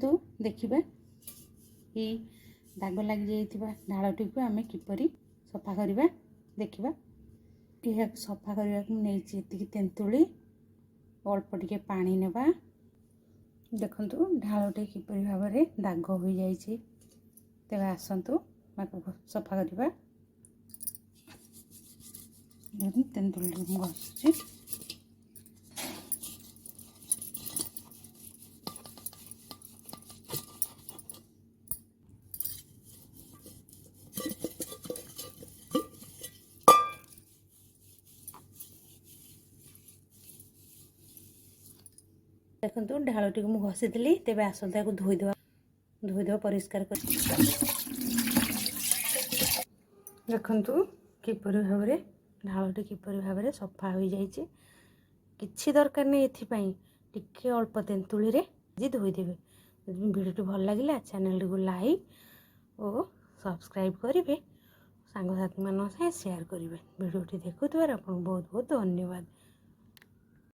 आसतु देखिबा ये दाग लग जाइथिबा ढालटी को आमे किपरि सफा करिबा देखिबा। यह सफा करने को नहीं तेंतुली अल्प टिके पानी नेबा। देखंतु ढालटी किपरि भाव में दाग हो जाइछि। तेबे आसतु सफा करिबा। तेंतुली घसुछि। देखंतु ढालटी को घसी देली। तेबे आसंता को धोईदेवा परिष्कार कर। देखंतु किपरि भाव में ढालटी किपरि भाव में सफा हो जाइछि। किछि दरकार नहीं एथिपाई टिके अल्प तेंतुली रे जी धोईदेवे। वीडियो भल लगिला चैनल को लाइक और सब्सक्राइब करेंगे। सांगसाथी मान शेयर करेंगे। वीडियो देखुवर आपको बहुत बहुत धन्यवाद।